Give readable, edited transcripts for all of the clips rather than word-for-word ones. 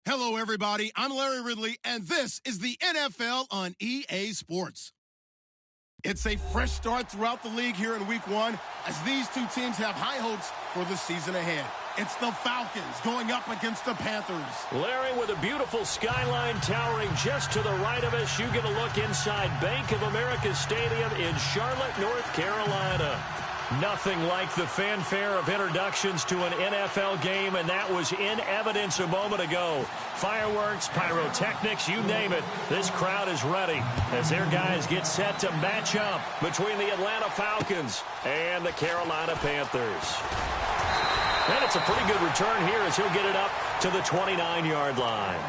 Hello, everybody. I'm Larry Ridley, and this is the NFL on EA Sports. It's a fresh start throughout the league here in Week 1 as these two teams have high hopes for the season ahead. It's the Falcons going up against the Panthers. Larry, with a beautiful skyline towering just to the right of us, you get a look inside Bank of America Stadium in Charlotte, North Carolina. Nothing like the fanfare of introductions to an NFL game, and that was in evidence a moment ago. Fireworks, pyrotechnics, you name it. This crowd is ready as their guys get set to match up between the Atlanta Falcons and the Carolina Panthers. And it's a pretty good return here as he'll get it up to the 29-yard line.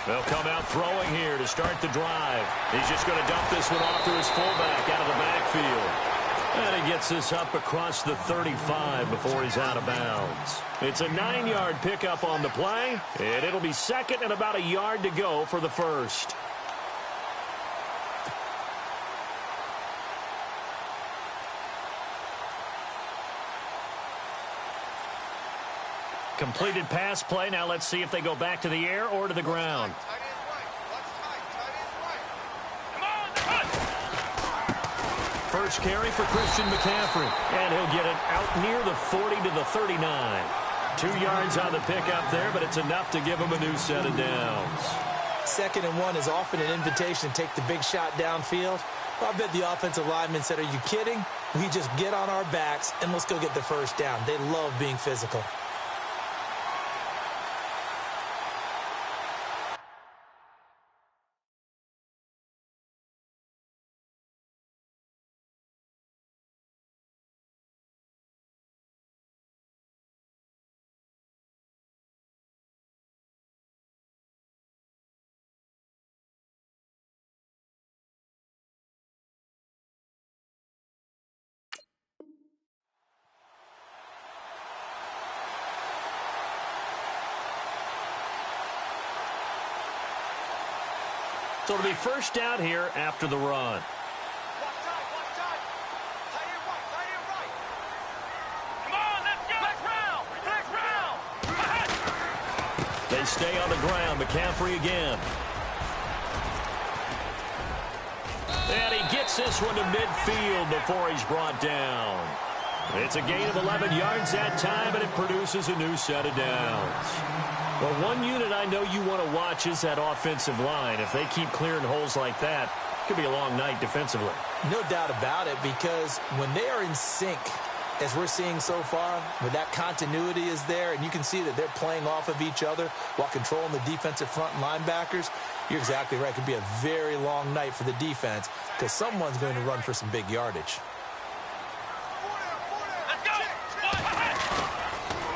They'll come out throwing here to start the drive. He's just going to dump this one off to his fullback out of the backfield. And he gets this up across the 35 before he's out of bounds. It's a 9-yard pickup on the play, and it'll be second and about a yard to go for the first. Completed pass play. Now let's see if they go back to the air or to the ground. First carry for Christian McCaffrey. And he'll get it out near the 40 to the 39. 2 yards on the pickup there, but it's enough to give him a new set of downs. 2nd and 1 is often an invitation to take the big shot downfield. I bet the offensive lineman said, are you kidding? We just get on our backs and let's go get the first down. They love being physical. So it'll be first down here after the run. They stay on the ground. McCaffrey again. And he gets this one to midfield before he's brought down. It's a gain of 11 yards that time, and it produces a new set of downs. Well, one unit I know you want to watch is that offensive line. If they keep clearing holes like that, it could be a long night defensively. No doubt about it, because when they are in sync, as we're seeing so far, where that continuity is there, and you can see that they're playing off of each other while controlling the defensive front linebackers, you're exactly right. It could be a very long night for the defense because someone's going to run for some big yardage.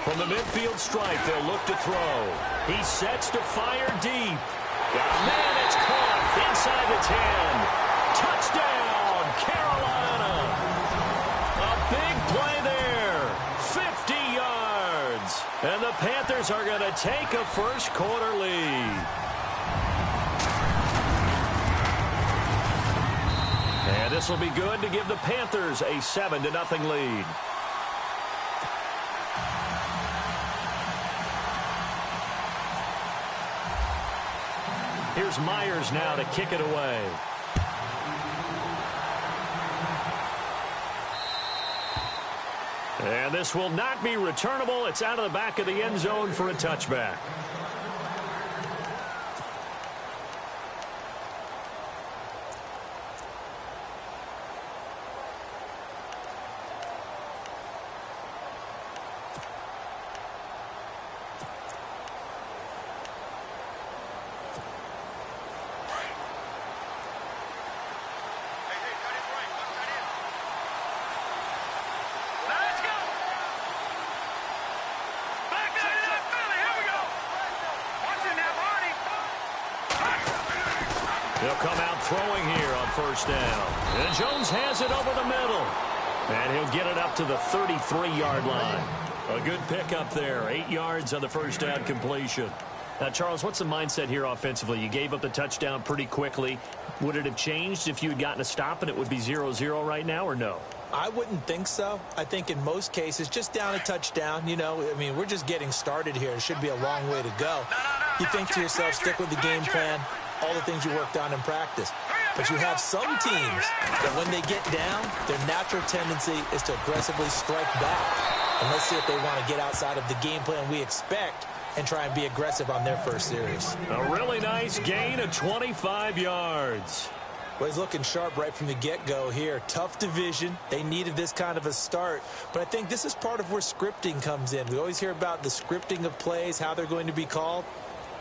From the midfield stripe, they'll look to throw. He sets to fire deep. Man, it's caught inside the 10. Touchdown, Carolina. A big play there. 50 yards. And the Panthers are going to take a first quarter lead. And this will be good to give the Panthers a 7-0 lead. Here's Myers now to kick it away. And this will not be returnable. It's out of the back of the end zone for a touchback. He'll come out throwing here on first down. And Jones has it over the middle. And he'll get it up to the 33-yard line. A good pickup there. 8 yards on the first down completion. Now, Charles, what's the mindset here offensively? You gave up the touchdown pretty quickly. Would it have changed if you had gotten a stop and it would be 0-0 right now, or no? I wouldn't think so. I think in most cases, just down a touchdown, you know, I mean, we're just getting started here. It should be a long way to go. You think to yourself, stick with the game plan, all the things you worked on in practice. But you have some teams that when they get down, their natural tendency is to aggressively strike back. And let's see if they want to get outside of the game plan we expect and try and be aggressive on their first series. A really nice gain of 25 yards. Well, he's looking sharp right from the get-go here. Tough division. They needed this kind of a start. But I think this is part of where scripting comes in. We always hear about the scripting of plays, how they're going to be called.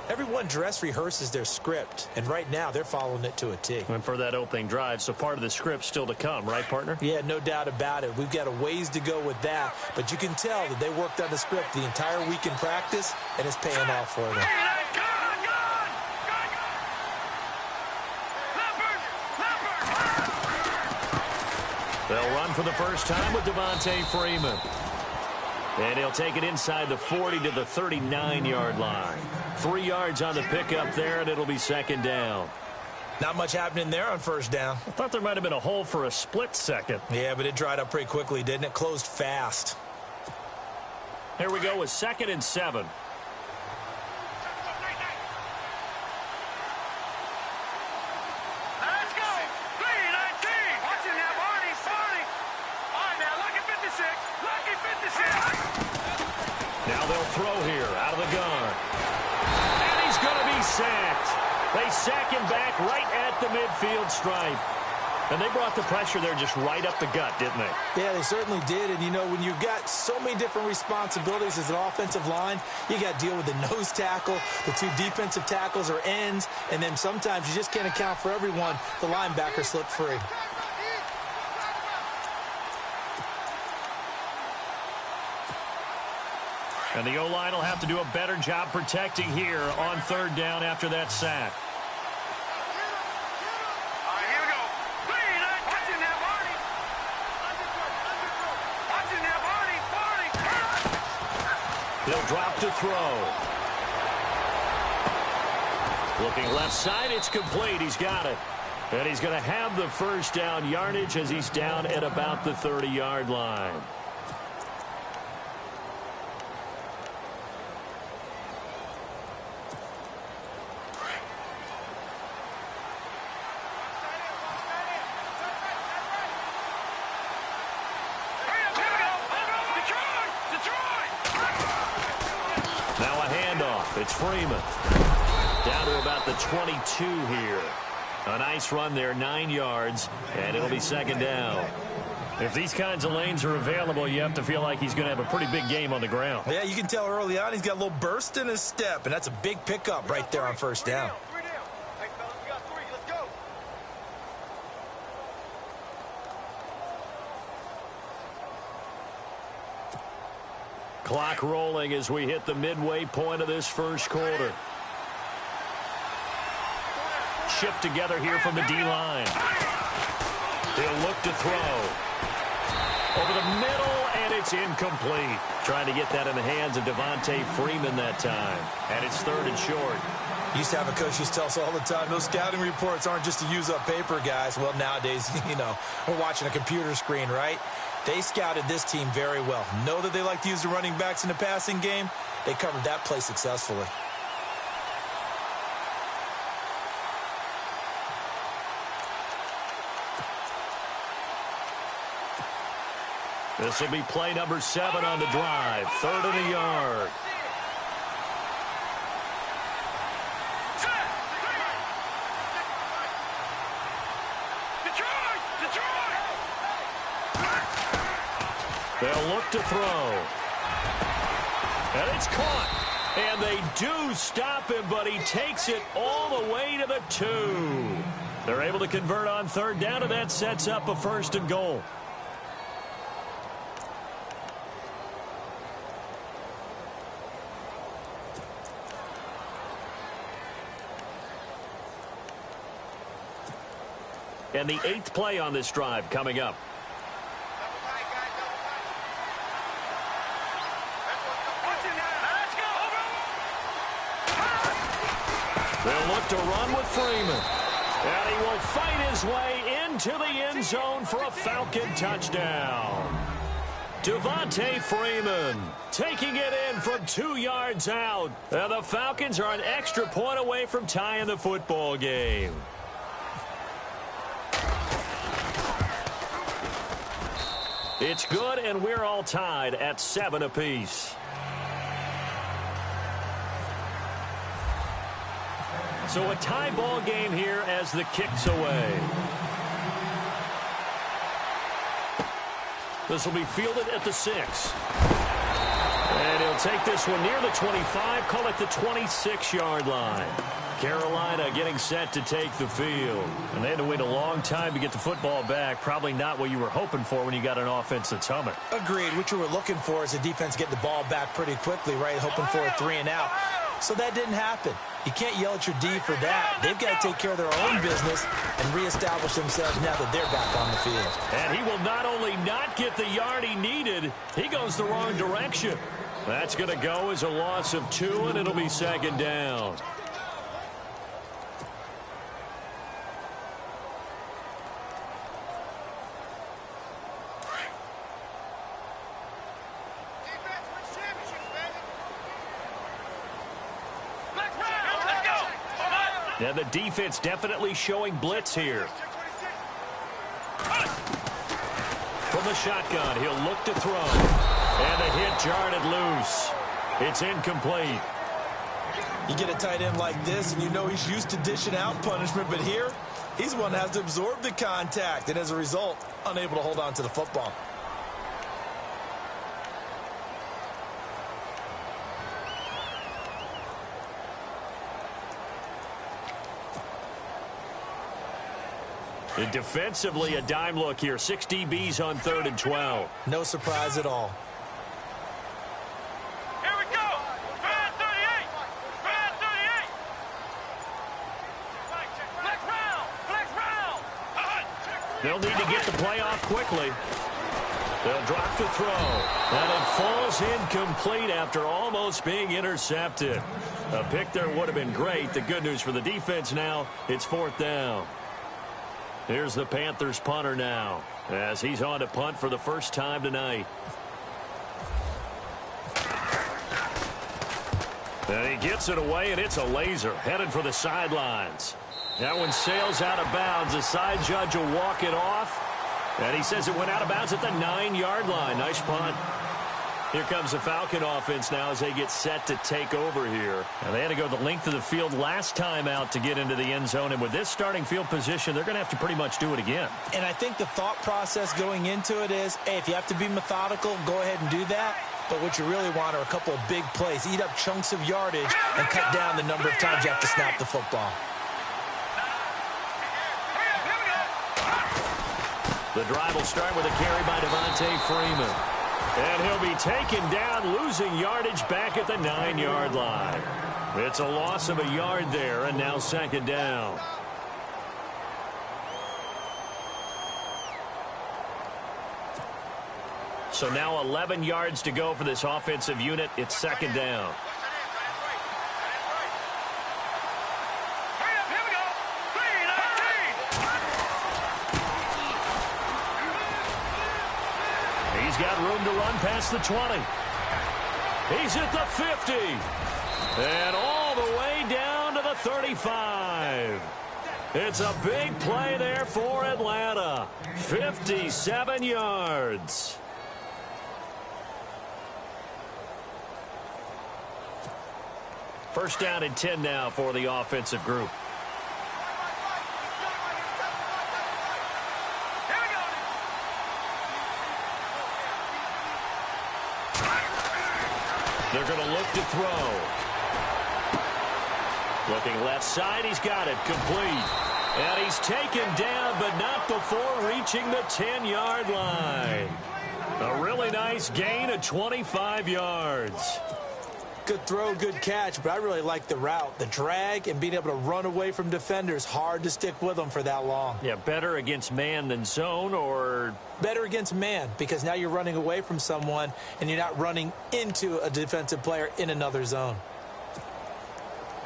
Everyone dress rehearses their script, and right now they're following it to a T. And for that opening drive, so part of the script still to come, right, partner? Yeah, no doubt about it. We've got a ways to go with that, but you can tell that they worked on the script the entire week in practice, and it's paying off for them. They'll run for the first time with Devontae Freeman. And he'll take it inside the 40 to the 39-yard line. 3 yards on the pickup there, and it'll be second down. Not much happening there on first down. I thought there might have been a hole for a split second. Yeah, but it dried up pretty quickly, didn't it? Closed fast. Here we go with 2nd and 7. Now they'll throw here out of the gun. And he's going to be sacked. They sack him back right at the midfield stripe. And they brought the pressure there just right up the gut, didn't they? Yeah, they certainly did. And, you know, when you've got so many different responsibilities as an offensive line, you got to deal with the nose tackle, the 2 defensive tackles or ends, and then sometimes you just can't account for everyone. The linebacker slipped free. And the O-line will have to do a better job protecting here on third down after that sack. All right, here we go. Watching that, Barney. They'll drop to throw. Looking left side, it's complete. He's got it. And he's going to have the first down yardage as he's down at about the 30-yard line. It's Freeman. Down to about the 22 here. A nice run there, 9 yards, and it'll be second down. If these kinds of lanes are available, you have to feel like he's going to have a pretty big game on the ground. Yeah, you can tell early on he's got a little burst in his step, and that's a big pickup right there on first down. Clock rolling as we hit the midway point of this first quarter. Shift together here from the D-line. He'll look to throw. Over the middle, and it's incomplete. Trying to get that in the hands of Devontae Freeman that time. And it's 3rd and short. Used to have a coach used to tell us all the time, those scouting reports aren't just to use up paper, guys. Well, nowadays, you know, we're watching a computer screen, right? They scouted this team very well. Know that they like to use the running backs in the passing game. They covered that play successfully. This will be play number 7 on the drive. 3rd and a yard. They'll look to throw. And it's caught. And they do stop him, but he takes it all the way to the 2. They're able to convert on third down, and that sets up a 1st and goal. And the 8th play on this drive coming up. They'll look to run with Freeman. And he will fight his way into the end zone for a Falcon touchdown. Devontae Freeman taking it in from 2 yards out. And the Falcons are an extra point away from tying the football game. It's good, and we're all tied at 7 apiece. So a tie ball game here as the kick's away. This will be fielded at the 6. And he'll take this one near the 25, call it the 26-yard line. Carolina getting set to take the field. And they had to wait a long time to get the football back. Probably not what you were hoping for when you got an offense that's humming. Agreed. What you were looking for is the defense getting the ball back pretty quickly, right? Hoping for a 3 and out. So that didn't happen. You can't yell at your D for that. They've got to take care of their own business and reestablish themselves now that they're back on the field. And he will not only not get the yard he needed, he goes the wrong direction. That's going to go as a loss of 2, and it'll be 2nd down. Now the defense definitely showing blitz here. From the shotgun, he'll look to throw. And the hit jarred loose. It's incomplete. You get a tight end like this, and you know he's used to dishing out punishment, but here, he's the one that has to absorb the contact, and as a result, unable to hold on to the football. And defensively, a dime look here. 6 DBs on 3rd and 12. No surprise at all. Here we go. Brad 38. Brad 38. Flex round. Flex round. They'll need to get the play off quickly. They'll drop the throw. And it falls incomplete after almost being intercepted. A pick there would have been great. The good news for the defense now, it's 4th down. Here's the Panthers punter now, as he's on to punt for the first time tonight. And he gets it away, and it's a laser, headed for the sidelines. That one sails out of bounds. The side judge will walk it off, and he says it went out of bounds at the 9-yard line. Nice punt. Here comes the Falcon offense now as they get set to take over here. And they had to go the length of the field last time out to get into the end zone. And with this starting field position, they're going to have to pretty much do it again. And I think the thought process going into it is, hey, if you have to be methodical, go ahead and do that. But what you really want are a couple of big plays. Eat up chunks of yardage and cut down the number of times you have to snap the football. The drive will start with a carry by Devontae Freeman. And he'll be taken down, losing yardage back at the 9-yard line. It's a loss of a yard there, and now 2nd down. So now 11 yards to go for this offensive unit. It's 2nd down. Got room to run past the 20. He's at the 50. And all the way down to the 35. It's a big play there for Atlanta. 57 yards. First down and 10 now for the offensive group. They're going to look to throw. Looking left side, he's got it complete. And he's taken down, but not before reaching the 10-yard line. A really nice gain of 25 yards. Good throw, good catch, but I really like the route. The drag and being able to run away from defenders, hard to stick with them for that long. Yeah, better against man than zone, or? Better against man, because now you're running away from someone and you're not running into a defensive player in another zone.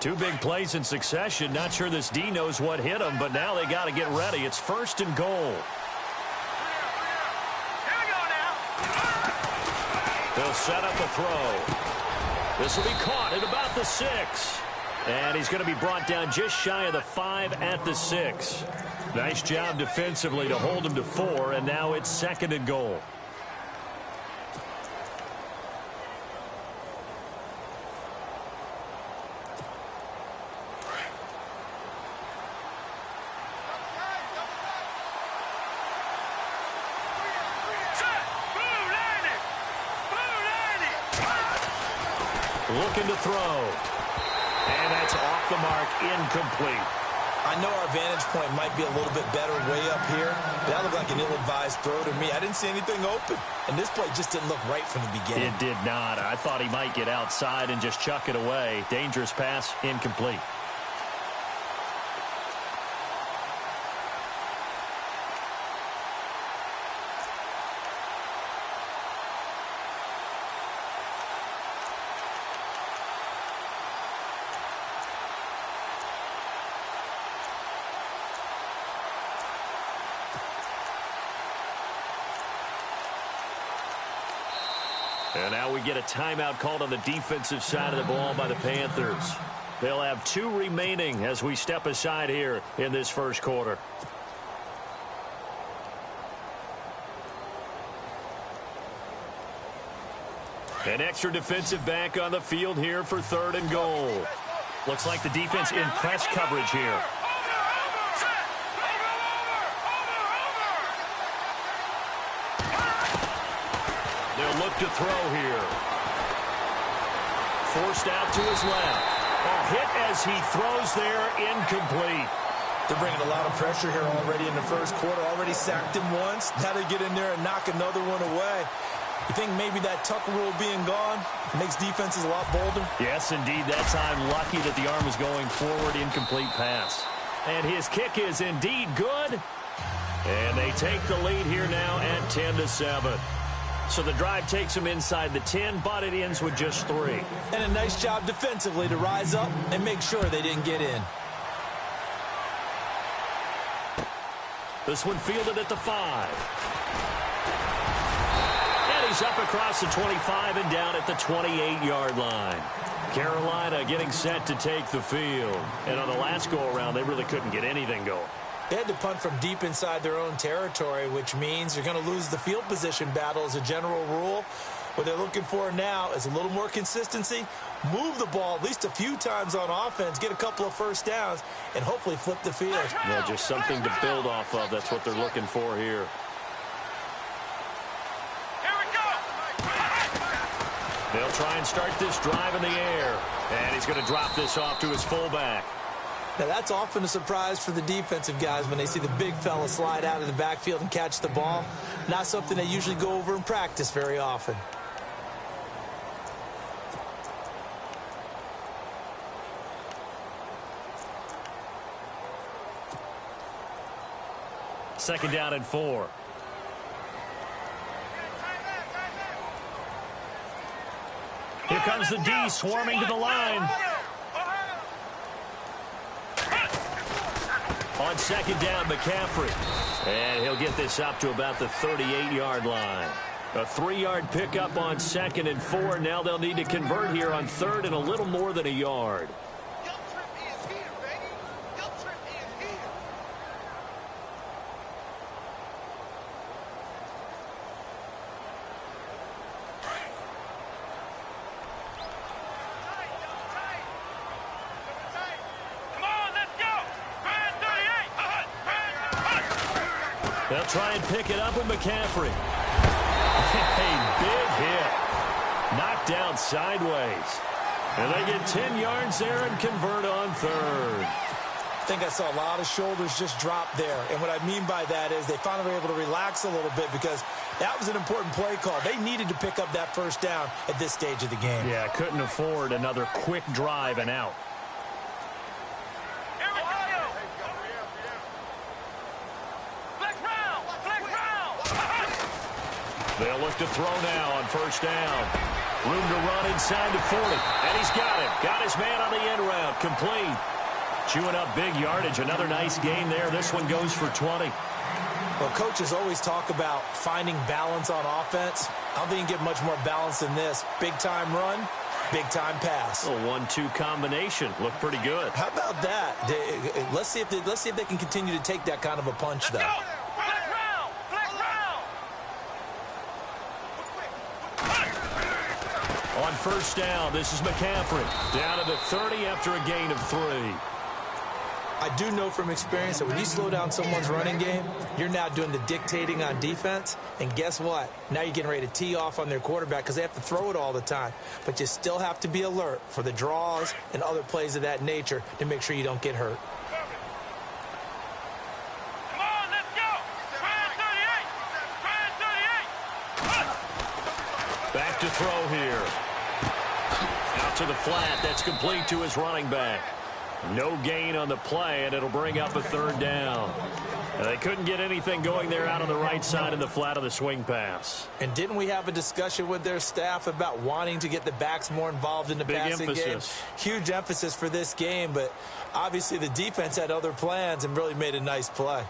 Two big plays in succession. Not sure this D knows what hit him, but now they got to get ready. It's 1st and goal. They'll set up a throw. This will be caught at about the 6. And he's going to be brought down just shy of the 5 at the 6. Nice job defensively to hold him to 4, and now it's 2nd and goal. Looking to throw. And that's off the mark, incomplete. I know our vantage point might be a little bit better way up here, but that looked like an ill-advised throw to me. I didn't see anything open, and this play just didn't look right from the beginning. It did not. I thought he might get outside and just chuck it away. Dangerous pass, incomplete. And now we get a timeout called on the defensive side of the ball by the Panthers. They'll have 2 remaining as we step aside here in this first quarter. An extra defensive back on the field here for 3rd and goal. Looks like the defense in press coverage here. Look to throw here. Forced out to his left. A hit as he throws there, incomplete. They're bringing a lot of pressure here already in the first quarter. Already sacked him once. Now they get in there and knock another one away. You think maybe that Tucker rule being gone makes defenses a lot bolder? Yes, indeed. That time lucky that the arm was going forward. Incomplete pass. And his kick is indeed good. And they take the lead here now at 10-7. So the drive takes them inside the 10, but it ends with just 3. And a nice job defensively to rise up and make sure they didn't get in. This one fielded at the 5. And he's up across the 25 and down at the 28-yard line. Carolina getting set to take the field. And on the last go-around, they really couldn't get anything going. They had to punt from deep inside their own territory, which means you're going to lose the field position battle as a general rule. What they're looking for now is a little more consistency, move the ball at least a few times on offense, get a couple of first downs, and hopefully flip the field. Yeah, just something to build off of. That's what they're looking for here. Here we go. They'll try and start this drive in the air. And he's going to drop this off to his fullback. Now, that's often a surprise for the defensive guys when they see the big fella slide out of the backfield and catch the ball. Not something they usually go over in practice very often. Second down and 4. Here comes the D swarming to the line. On second down, McCaffrey. And he'll get this up to about the 38-yard line. A 3-yard pickup on 2nd and 4. Now they'll need to convert here on 3rd and a little more than a yard. They'll try and pick it up with McCaffrey. A big hit. Knocked down sideways. And they get 10 yards there and convert on 3rd. I think I saw a lot of shoulders just drop there. And what I mean by that is they finally were able to relax a little bit because That was an important play call. They needed to pick up that first down at this stage of the game. Yeah, couldn't afford another quick drive and out. Here we go. Flex round. Flex round. They'll look to throw now on first down. Room to run inside the 40. And he's got it. Got his man on the end route. Complete. Chewing up big yardage. Another nice gain there. This one goes for 20. Well, coaches always talk about finding balance on offense. I don't think you can get much more balance than this. Big-time run, big-time pass. A 1-2 combination. Looked pretty good. How about that? Let's see if they can continue to take that kind of a punch, though. Go. Flex round. Flex round. On first down, this is McCaffrey. Down to the 30 after a gain of 3. I do know from experience that when you slow down someone's running game, you're now doing the dictating on defense. And guess what? Now you're getting ready to tee off on their quarterback because they have to throw it all the time. But you still have to be alert for the draws and other plays of that nature to make sure you don't get hurt. Come on, let's go. Brand 38. Back to throw here. Out to the flat. That's complete to his running back. No gain on the play, and it'll bring up a third down. And they couldn't get anything going there out on the right side in the flat of the swing pass. And didn't we have a discussion with their staff about wanting to get the backs more involved in the passing game? Huge emphasis for this game, but obviously the defense had other plans and really made a nice play.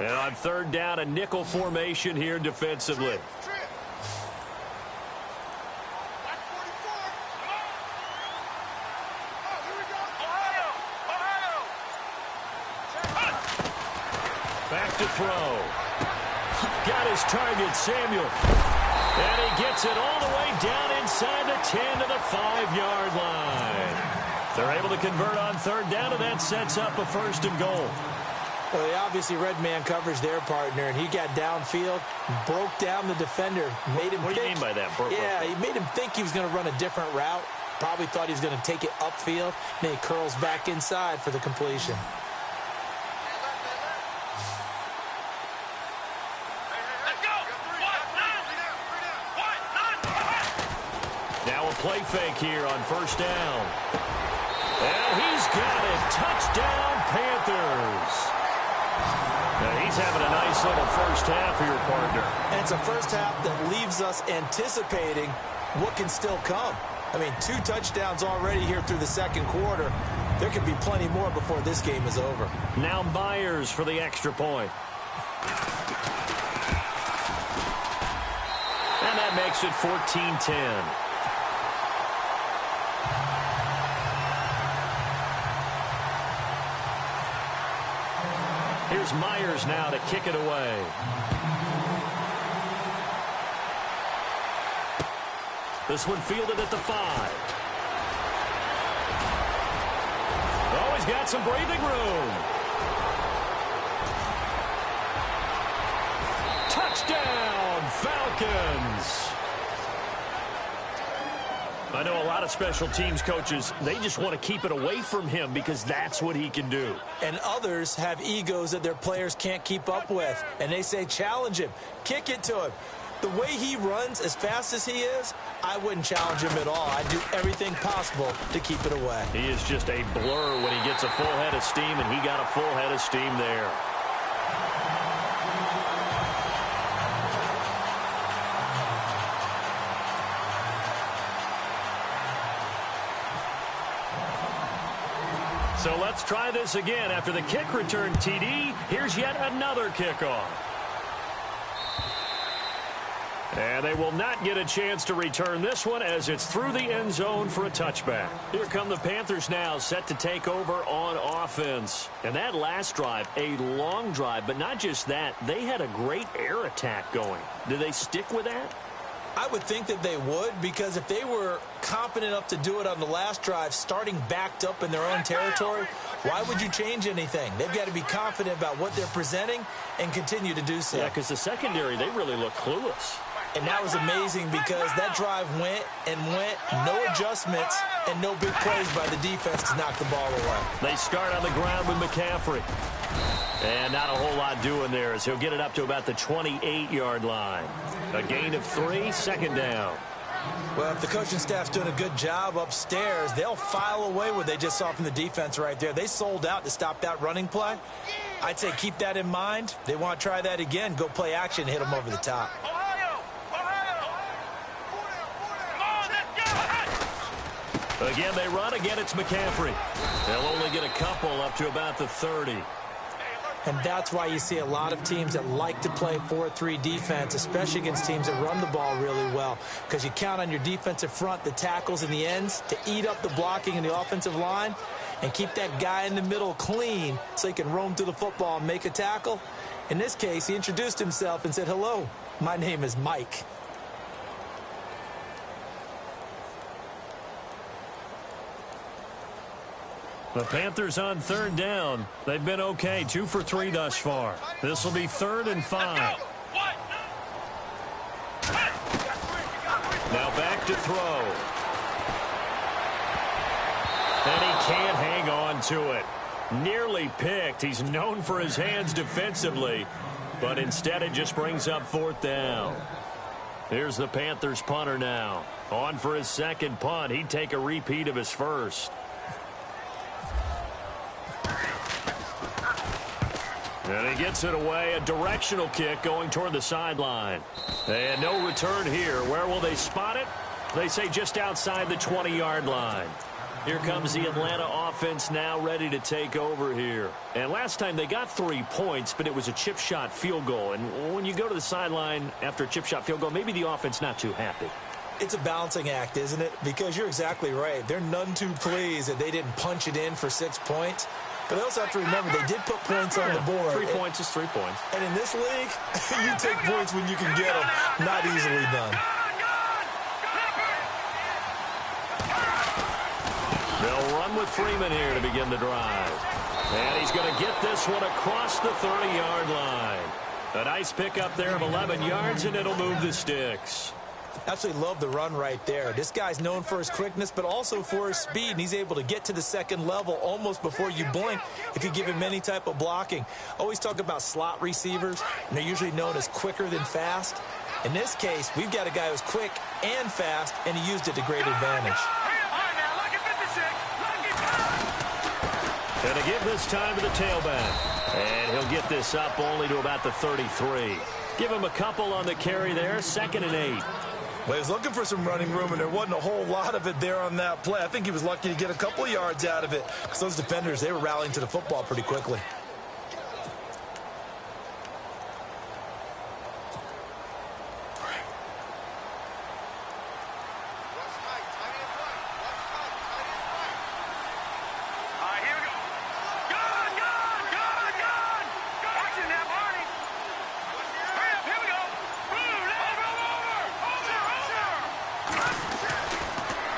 And on third down, a nickel formation here defensively. Back to throw. Got his target, Samuel. And he gets it all the way down inside the 10 to the 5-yard line. They're able to convert on third down, and that sets up a first and goal. Well, they obviously red man coverage their partner, and he got downfield, broke down the defender, made him What do you mean by that? Yeah, he made him think he was going to run a different route. Probably thought he was going to take it upfield. Then he curls back inside for the completion. Let's go. Now a play fake here on first down. And he's got it. Touchdown, Panthers. Now he's having a nice little first half here, partner. And it's a first half that leaves us anticipating what can still come. I mean, 2 touchdowns already here through the second quarter. There could be plenty more before this game is over. Now Myers for the extra point. And that makes it 14-10. Here's Myers now to kick it away. This one fielded at the 5. Oh, he's got some breathing room. Touchdown, Falcons. I know a lot of special teams coaches, they just want to keep it away from him because that's what he can do. And others have egos that their players can't keep up with. And they say, challenge him, kick it to him. The way he runs as fast as he is, I wouldn't challenge him at all. I'd do everything possible to keep it away. He is just a blur when he gets a full head of steam, and he got a full head of steam there. So let's try this again. After the kick return TD, here's yet another kickoff. And they will not get a chance to return this one as it's through the end zone for a touchback. Here come the Panthers now, set to take over on offense. And that last drive, a long drive, but not just that. They had a great air attack going. Did they stick with that? I would think that they would, because if they were confident enough to do it on the last drive, starting backed up in their own territory, why would you change anything? They've got to be confident about what they're presenting and continue to do so. Yeah, because the secondary, they really look clueless. And that was amazing because that drive went and went, no adjustments, and no big plays by the defense to knock the ball away. They start on the ground with McCaffrey. And not a whole lot doing there as he'll get it up to about the 28-yard line. A gain of 3, second down. Well, if the coaching staff's doing a good job upstairs, they'll file away what they just saw from the defense right there. They sold out to stop that running play. I'd say keep that in mind. They want to try that again. Go play action, hit them over the top. Again, they run. Again, it's McCaffrey. They'll only get a couple up to about the 30. And that's why you see a lot of teams that like to play 4-3 defense, especially against teams that run the ball really well, because you count on your defensive front, the tackles and the ends, to eat up the blocking in the offensive line and keep that guy in the middle clean so he can roam through the football and make a tackle. In this case, he introduced himself and said, "Hello, my name is Mike." The Panthers on third down. They've been okay, 2 for 3 thus far. This will be 3rd and 5. Now back to throw. And he can't hang on to it. Nearly picked. He's known for his hands defensively, but instead it just brings up 4th down. Here's the Panthers punter now. On for his second punt. He'd take a repeat of his first. And he gets it away, a directional kick going toward the sideline. And no return here. Where will they spot it? They say just outside the 20-yard line. Here comes the Atlanta offense now ready to take over here. And last time they got 3 points, but it was a chip shot field goal. And when you go to the sideline after a chip shot field goal, maybe the offense not too happy. It's a balancing act, isn't it? Because you're exactly right. They're none too pleased that they didn't punch it in for 6 points. But they also have to remember they did put points on the board. 3 points is 3 points. And in this league, you take points when you can get them. Not easily done. They'll run with Freeman here to begin the drive. And he's going to get this one across the 30-yard line. A nice pickup there of 11 yards, and it'll move the sticks. Absolutely love the run right there. This guy's known for his quickness, but also for his speed, and he's able to get to the second level almost before you blink if you give him any type of blocking. Always talk about slot receivers, and they're usually known as quicker than fast. In this case, we've got a guy who's quick and fast, and he used it to great advantage. Going to give this time to the tailback. And he'll get this up only to about the 33. Give him a couple on the carry there, 2nd and 8. Well, he was looking for some running room, and there wasn't a whole lot of it there on that play. I think he was lucky to get a couple of yards out of it because those defenders, they were rallying to the football pretty quickly.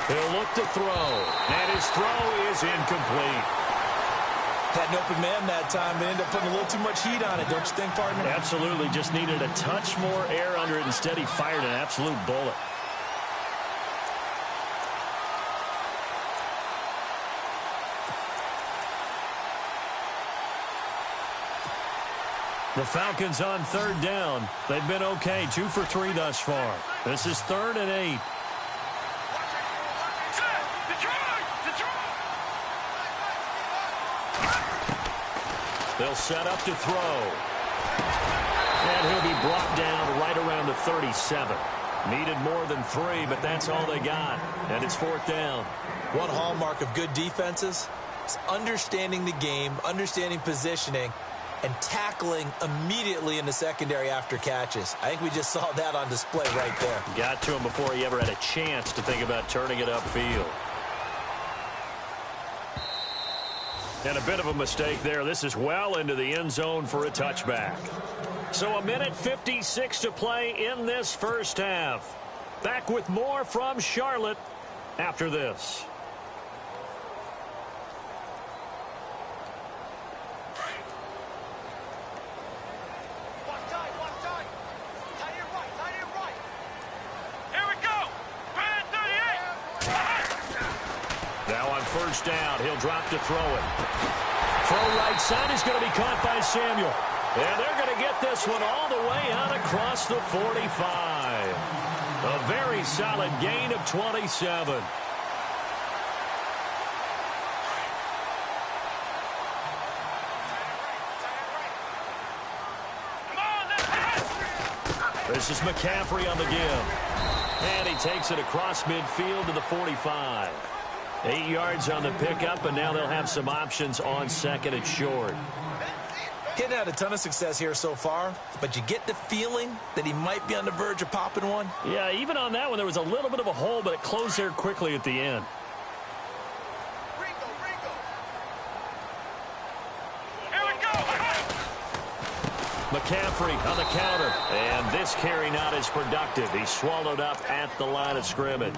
He'll look to throw, and his throw is incomplete. Had an open man that time, but ended up putting a little too much heat on it, don't you think, partner? Absolutely, just needed a touch more air under it. Instead, he fired an absolute bullet. The Falcons on third down. They've been okay, 2 for 3 thus far. This is 3rd and 8. They'll set up to throw. And he'll be brought down right around the 37. Needed more than 3, but that's all they got. And it's 4th down. One hallmark of good defenses is understanding the game, understanding positioning, and tackling immediately in the secondary after catches. I think we just saw that on display right there. Got to him before he ever had a chance to think about turning it upfield. And a bit of a mistake there. This is well into the end zone for a touchback. So 1:56 to play in this first half. Back with more from Charlotte after this. first down. He'll drop to throw it. Throw right side is going to be caught by Samuel. And they're going to get this one all the way out across the 45. A very solid gain of 27. This is McCaffrey on the give. And he takes it across midfield to the 45. 8 yards on the pickup, and now they'll have some options on second and short. Getting had a ton of success here so far, but you get the feeling that he might be on the verge of popping one. Yeah, even on that one, there was a little bit of a hole, but it closed there quickly at the end. McCaffrey on the counter, and this carry not as productive. He's swallowed up at the line of scrimmage.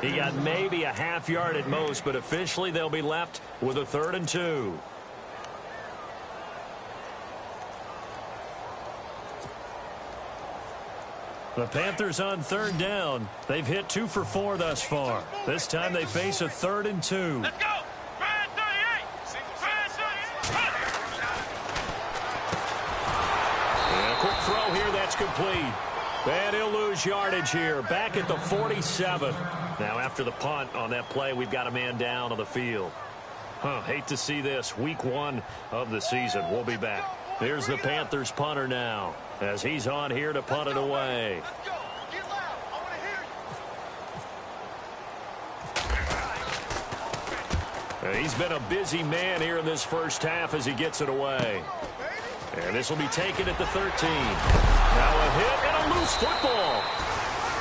He got maybe a half yard at most, but officially they'll be left with a 3rd and 2. The Panthers on 3rd down. They've hit 2 for 4 thus far. This time they face a 3rd and 2. Let's go. Quick throw here, that's complete. And he'll lose yardage here, back at the 47. Now after the punt on that play, we've got a man down on the field. Hate to see this. Week 1 of the season. We'll be back. Here's the Panthers punter now, as he's on here to punt it away. He's been a busy man here in this first half as he gets it away. And this will be taken at the 13. Now a hit and a loose football.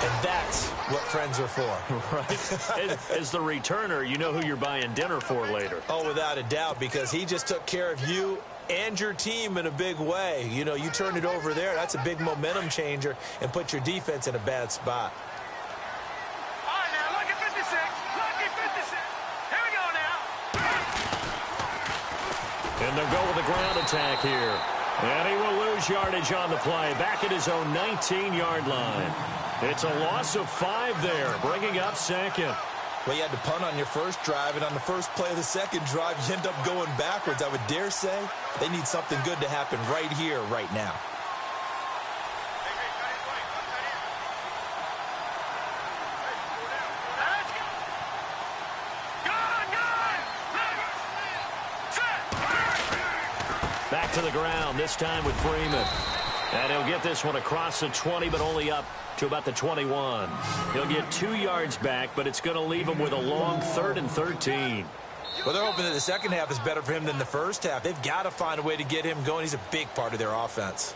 And that's what friends are for. Right. As the returner, you know who you're buying dinner for later. Oh, without a doubt, because he just took care of you and your team in a big way. You know, you turn it over there. That's a big momentum changer and put your defense in a bad spot. All right, now, look at 56. Look at 56. Here we go now. And they'll go with a ground attack here. And he will lose yardage on the play, back at his own 19-yard line. It's a loss of 5 there, bringing up second. Well, you had to punt on your first drive, and on the first play of the second drive, you end up going backwards. I would dare say they need something good to happen right here, right now. Back to the ground, this time with Freeman. And he'll get this one across the 20, but only up to about the 21. He'll get 2 yards back, but it's going to leave him with a long 3rd and 13. Well, they're hoping that the second half is better for him than the first half. They've got to find a way to get him going. He's a big part of their offense.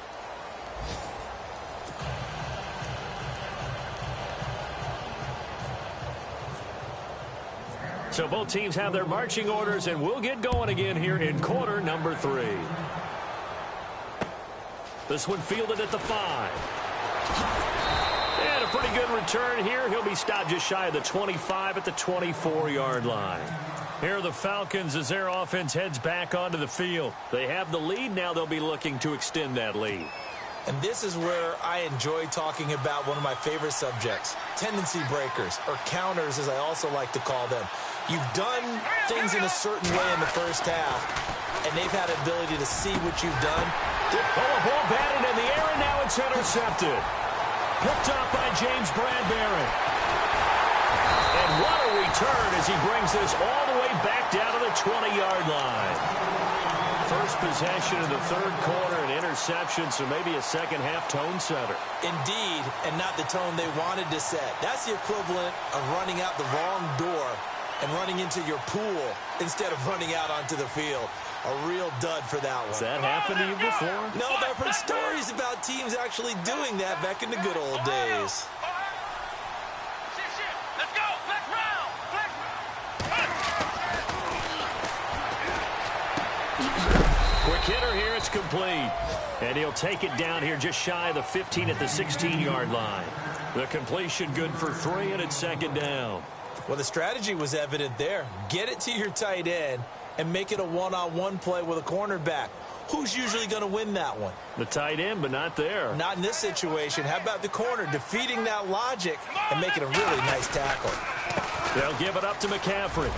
So both teams have their marching orders, and we'll get going again here in quarter number 3. This one fielded at the 5. And a pretty good return here. He'll be stopped just shy of the 25 at the 24-yard line. Here are the Falcons as their offense heads back onto the field. They have the lead. Now they'll be looking to extend that lead. And this is where I enjoy talking about one of my favorite subjects, tendency breakers, or counters as I also like to call them. You've done things in a certain way in the first half, and they've had an ability to see what you've done. Oh, a ball batted in the air, and now it's intercepted. Picked up by James Bradbury. And what a return as he brings this all the way back down to the 20-yard line. First possession of the 3rd quarter, an interception, so maybe a second-half tone setter. Indeed, and not the tone they wanted to set. That's the equivalent of running out the wrong door and running into your pool instead of running out onto the field. A real dud for that one. Has that happened to you before? No, but I've heard stories about teams actually doing that back in the good old days. Let's go. Flex round. Quick hitter here, it's complete. And he'll take it down here just shy of the 15 at the 16-yard line. The completion good for 3, and it's 2nd down. Well, the strategy was evident there. Get it to your tight end and make it a one-on-one play with a cornerback. Who's usually going to win that one? The tight end, but not there. Not in this situation. How about the corner defeating that logic and making a really nice tackle? They'll give it up to McCaffrey.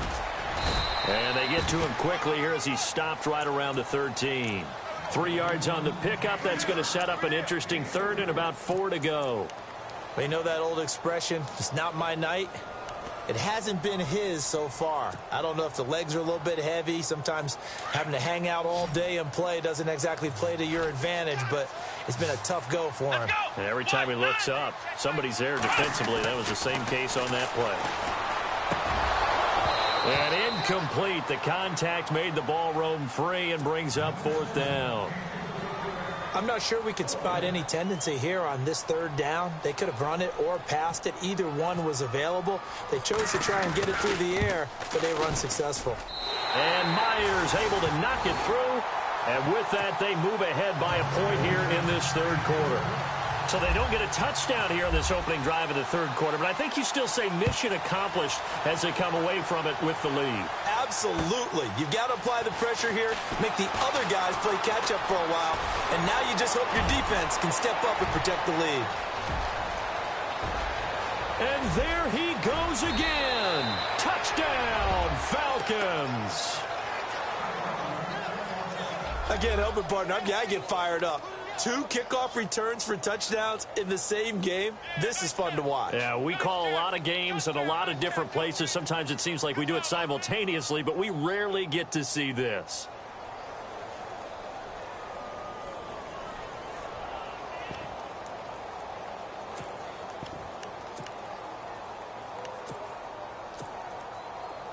And they get to him quickly here as he stopped right around the 13. 3 yards on the pickup. That's going to set up an interesting third and about 4 to go. Well, you know that old expression, it's not my night? It hasn't been his so far. I don't know if the legs are a little bit heavy. Sometimes having to hang out all day and play doesn't exactly play to your advantage, but it's been a tough go for him. And every time he looks up, somebody's there defensively. That was the same case on that play. And incomplete. The contact made the ball roam free and brings up 4th down. I'm not sure we could spot any tendency here on this 3rd down. They could have run it or passed it. Either one was available. They chose to try and get it through the air, but they were unsuccessful. And Myers able to knock it through. And with that, they move ahead by a point here in this 3rd quarter. So they don't get a touchdown here in this opening drive of the 3rd quarter, but I think you still say mission accomplished as they come away from it with the lead. Absolutely. You've got to apply the pressure here, make the other guys play catch-up for a while, and now you just hope your defense can step up and protect the lead. And there he goes again. Touchdown, Falcons. I can't help it, partner. I get fired up. 2 kickoff returns for touchdowns in the same game. This is fun to watch. Yeah, we call a lot of games at a lot of different places. Sometimes it seems like we do it simultaneously, but we rarely get to see this.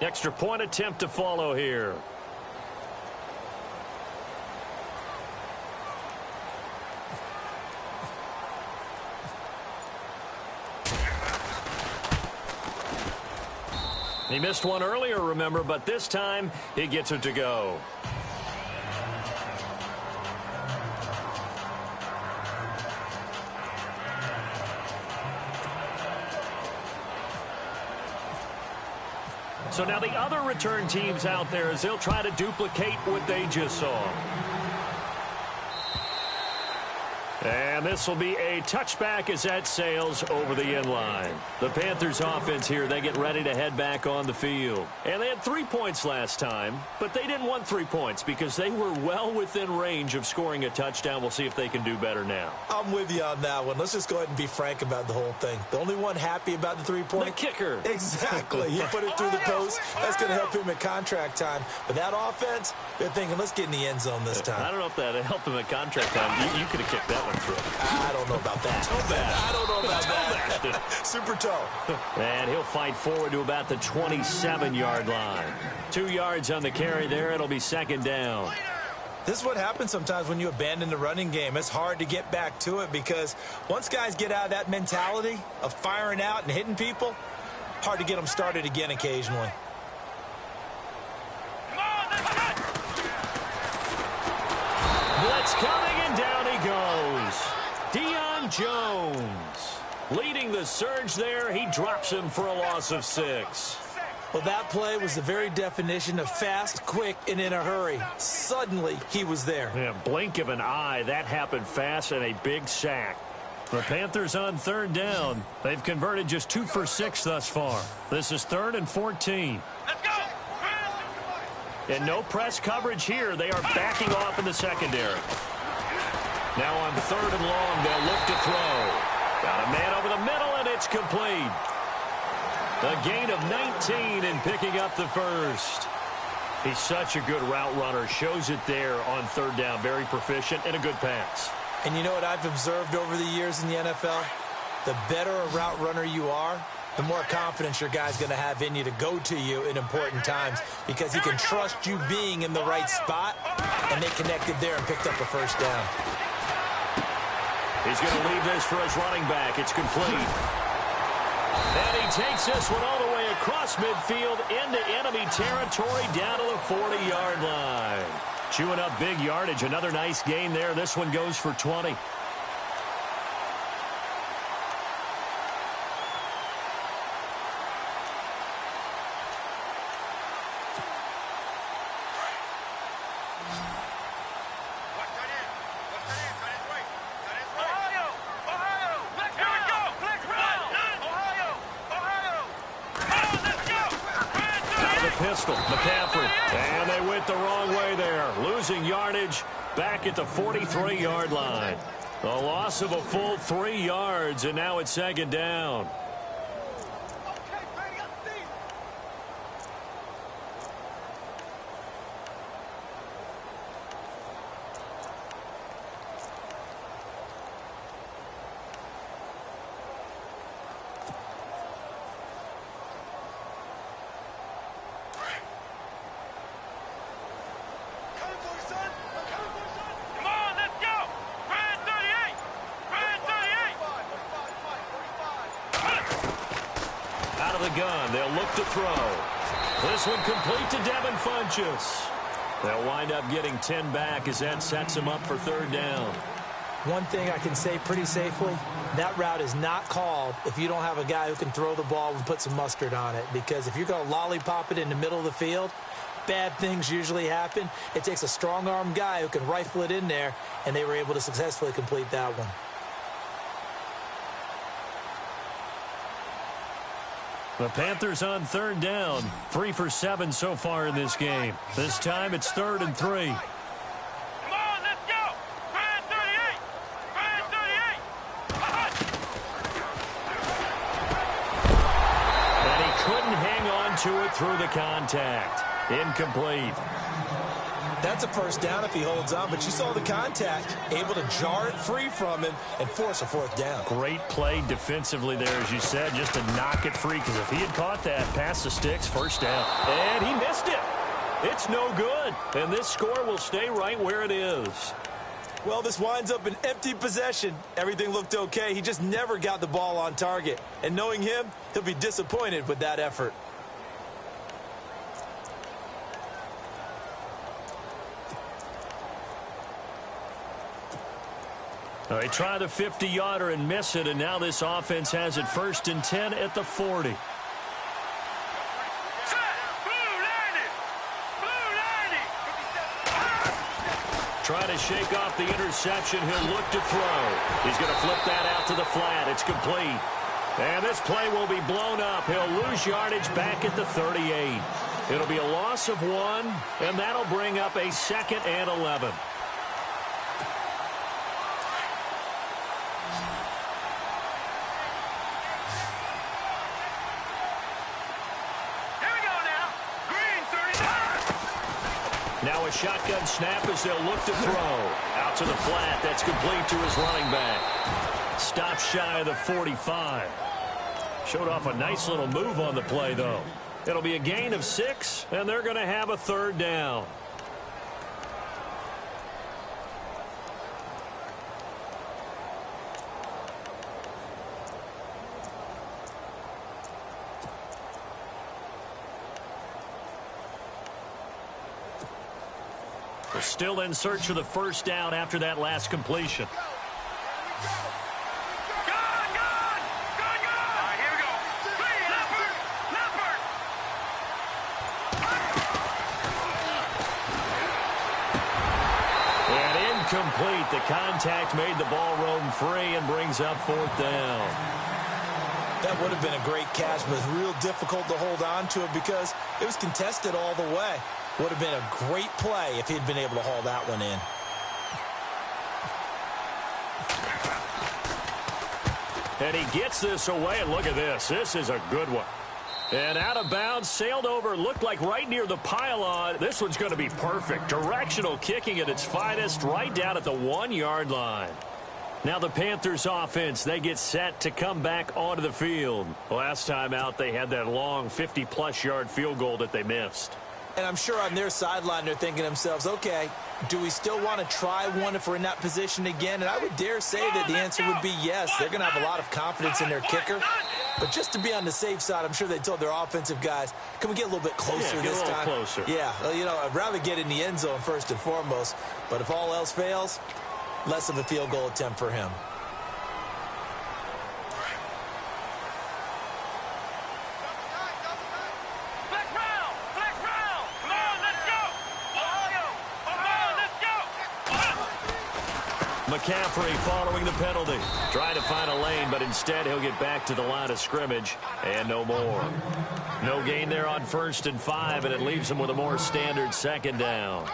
Extra point attempt to follow here. He missed one earlier, remember, but this time he gets it to go. So now the other return teams out there as they'll try to duplicate what they just saw. And this will be a touchback as that sails over the end line. The Panthers offense here, they get ready to head back on the field. And they had 3 points last time, but they didn't want 3 points because they were well within range of scoring a touchdown. We'll see if they can do better now. I'm with you on that one. Let's just go ahead and be frank about the whole thing. The only one happy about the 3-point? The kicker. Exactly. He put it through the post. That's going to help him at contract time. But that offense, they're thinking, let's get in the end zone this time. I don't know if that helped him at contract time. You could have kicked that one through. I don't know about that. Toe bad. I don't know about that. Super toe. And he'll fight forward to about the 27-yard line. 2 yards on the carry there. It'll be 2nd down. This is what happens sometimes when you abandon the running game. It's hard to get back to it because once guys get out of that mentality of firing out and hitting people, hard to get them started again occasionally. Blitz coming, and down he goes. Deion Jones leading the surge there. He drops him for a loss of 6. Well, that play was the very definition of fast, quick, and in a hurry. Suddenly, he was there. Yeah, blink of an eye. That happened fast and a big sack. The Panthers on 3rd down. They've converted just 2 for 6 thus far. This is 3rd and 14. Let's go. And no press coverage here. They are backing off in the secondary. Now on 3rd and long, they'll look to throw. Got a man over the middle, and it's complete. A gain of 19 and picking up the first. He's such a good route runner. Shows it there on 3rd down. Very proficient and a good pass. And you know what I've observed over the years in the NFL? The better a route runner you are, the more confidence your guy's going to have in you to go to you in important times because he can trust you being in the right spot, and they connected there and picked up a first down. He's going to leave this for his running back. It's complete. And he takes this one all the way across midfield into enemy territory down to the 40-yard line. Chewing up big yardage. Another nice gain there. This one goes for 20. pistol. McCaffrey. And they went the wrong way there. Losing yardage back at the 43-yard line. A loss of a full 3 yards, and now it's second down. Gun. They'll look to throw. This one complete to Devin Funchess. They'll wind up getting 10 back as that sets them up for third down. One thing I can say pretty safely, that route is not called if you don't have a guy who can throw the ball and put some mustard on it. Because if you're going to lollipop it in the middle of the field, bad things usually happen. It takes a strong-arm guy who can rifle it in there, and they were able to successfully complete that one. The Panthers on third down. 3 for 7 so far in this game. This time it's 3rd and 3. Come on, let's go! Brand 38! Brand 38! And he couldn't hang on to it through the contact. Incomplete. That's a first down if he holds on, but you saw the contact, able to jar it free from him and force a 4th down. Great play defensively there, as you said, just to knock it free, because if he had caught that, past the sticks, first down. And he missed it. It's no good. And this score will stay right where it is. Well, this winds up an empty possession. Everything looked okay. He just never got the ball on target. And knowing him, he'll be disappointed with that effort. They try the 50-yarder and miss it, and now this offense has it 1st and 10 at the 40. Trying to shake off the interception. He'll look to throw. He's going to flip that out to the flat. It's complete. And this play will be blown up. He'll lose yardage back at the 38. It'll be a loss of 1, and that'll bring up a 2nd and 11. Now a shotgun snap as they'll look to throw. Out to the flat. That's complete to his running back. Stop shy of the 45. Showed off a nice little move on the play, though. It'll be a gain of 6, and they're going to have a 3rd down. They're still in search of the first down after that last completion. And incomplete. The contact made the ball roam free and brings up 4th down. That would have been a great catch, but it's real difficult to hold on to it because it was contested all the way. Would have been a great play if he'd been able to haul that one in. And he gets this away, and look at this. This is a good one. And out of bounds, sailed over, looked like right near the pylon. This one's going to be perfect. Directional kicking at its finest, right down at the 1-yard line. Now the Panthers offense, they get set to come back onto the field. Last time out, they had that long 50-plus yard field goal that they missed. And I'm sure on their sideline they're thinking to themselves, okay, do we still want to try one if we're in that position again? And I would dare say that the answer would be yes. They're going to have a lot of confidence in their kicker. But just to be on the safe side, I'm sure they told their offensive guys, can we get a little bit closer this time? Closer. Yeah, well, you know, I'd rather get in the end zone first and foremost. But if all else fails, less of a field goal attempt for him. McCaffrey following the penalty. Trying to find a lane, but instead he'll get back to the line of scrimmage and no more. No gain there on 1st and 5, and it leaves him with a more standard 2nd down.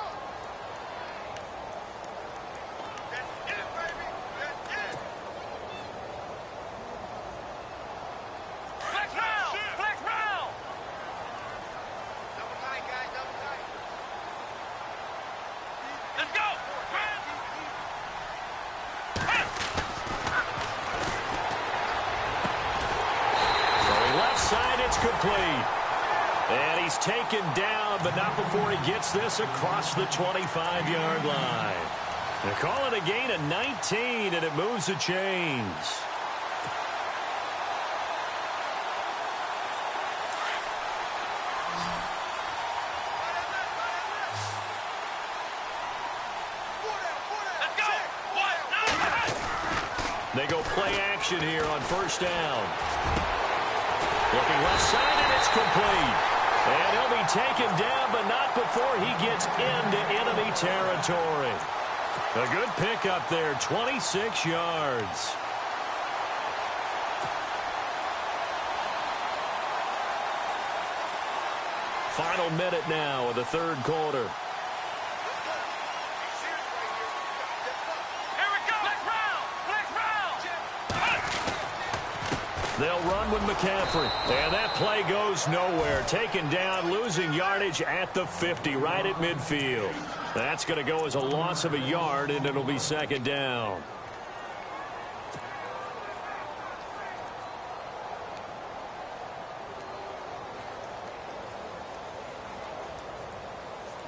Complete. And he's taken down, but not before he gets this across the 25-yard line. They're calling a gain of 19, and it moves the chains. They go play action here on 1st down. Looking left side, and it's complete. And he'll be taken down, but not before he gets into enemy territory. A good pickup there, 26 yards. Final minute now of the 3rd quarter. They'll run with McCaffrey. And that play goes nowhere. Taken down, losing yardage at the 50, right at midfield. That's going to go as a loss of a yard, and it'll be 2nd down.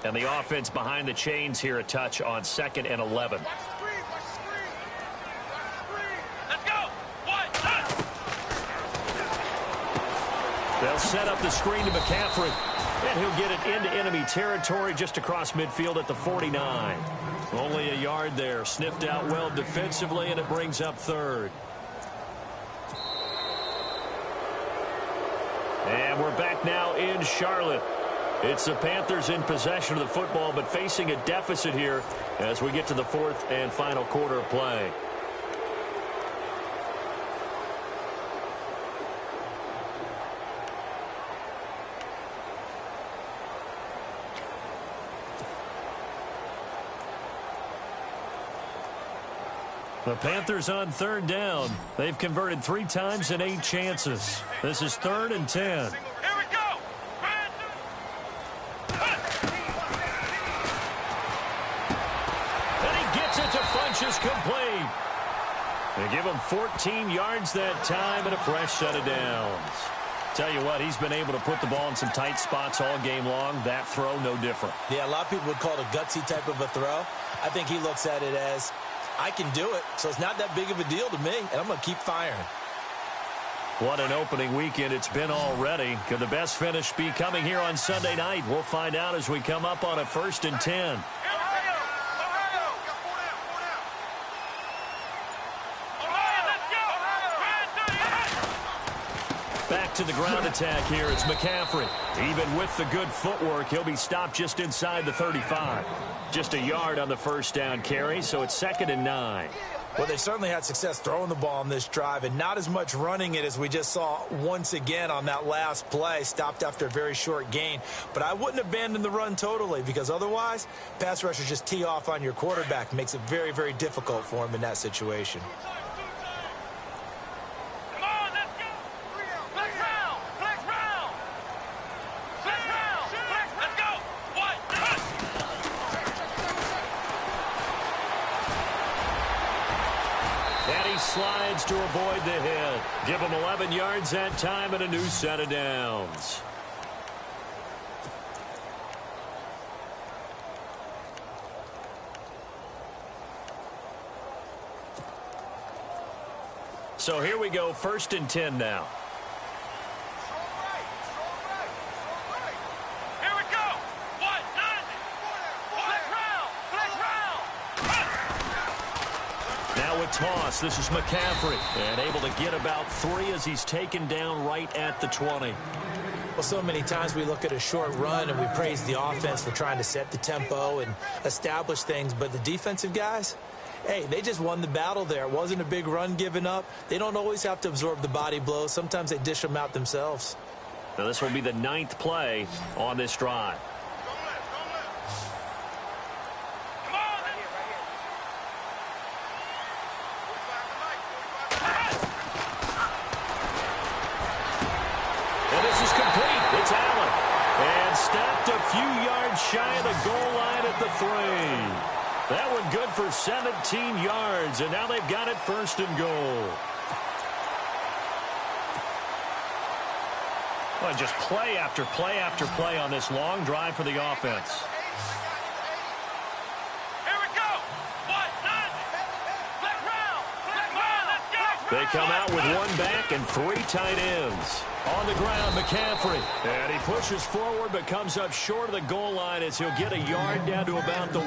And the offense behind the chains here, a touch on 2nd and 11. They'll set up the screen to McCaffrey, and he'll get it into enemy territory just across midfield at the 49. Only a yard there, sniffed out well defensively, and it brings up 3rd. And we're back now in Charlotte. It's the Panthers in possession of the football, but facing a deficit here as we get to the 4th and final quarter of play. The Panthers on 3rd down. They've converted 3 times in 8 chances. This is 3rd and 10. Here we go. And he gets it to Funchess, complete. They give him 14 yards that time and a fresh set of downs. Tell you what, he's been able to put the ball in some tight spots all game long. That throw, no different. Yeah, a lot of people would call it a gutsy type of a throw. I think he looks at it as, I can do it, so it's not that big of a deal to me, and I'm going to keep firing. What an opening weekend it's been already. Could the best finish be coming here on Sunday night? We'll find out as we come up on a 1st and 10. Back to the ground attack here. It's McCaffrey. Even with the good footwork, he'll be stopped just inside the 35. Just a yard on the 1st down carry, so it's 2nd and 9. Well, they certainly had success throwing the ball on this drive and not as much running it as we just saw once again on that last play. Stopped after a very short gain. But I wouldn't abandon the run totally, because otherwise, pass rushers just tee off on your quarterback. Makes it very, very difficult for him in that situation. Slides to avoid the hit. Give him 11 yards that time and a new set of downs. So here we go, 1st and 10 now. Now with toss, this is McCaffrey. And able to get about 3 as he's taken down right at the 20. Well, so many times we look at a short run and we praise the offense for trying to set the tempo and establish things. But the defensive guys, hey, they just won the battle there. It wasn't a big run given up. They don't always have to absorb the body blows. Sometimes they dish them out themselves. Now this will be the 9th play on this drive. It's Allen. And snapped a few yards shy of the goal line at the 3. That one good for 17 yards, and now they've got it 1st and goal. Well, just play after play after play on this long drive for the offense. They come out with 1 back and 3 tight ends. On the ground, McCaffrey. And he pushes forward but comes up short of the goal line as he'll get a yard down to about the 1.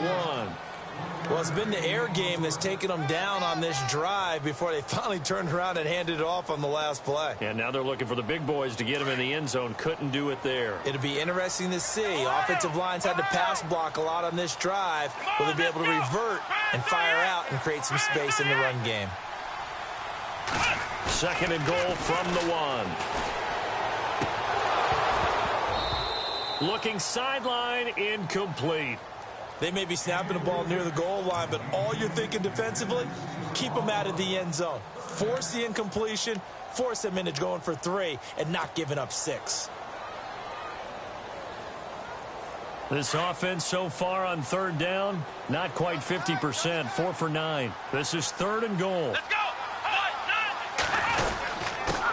Well, it's been the air game that's taken them down on this drive before they finally turned around and handed it off on the last play. And now they're looking for the big boys to get him in the end zone. Couldn't do it there. It'll be interesting to see. Offensive lines had to pass block a lot on this drive. Will they be able to revert and fire out and create some space in the run game? 2nd and goal from the 1. Looking sideline, incomplete. They may be snapping the ball near the goal line, but all you're thinking defensively, keep them out of the end zone. Force the incompletion, force them into going for 3, and not giving up 6. This offense so far on 3rd down, not quite 50%, 4 for 9. This is 3rd and goal. Let's go!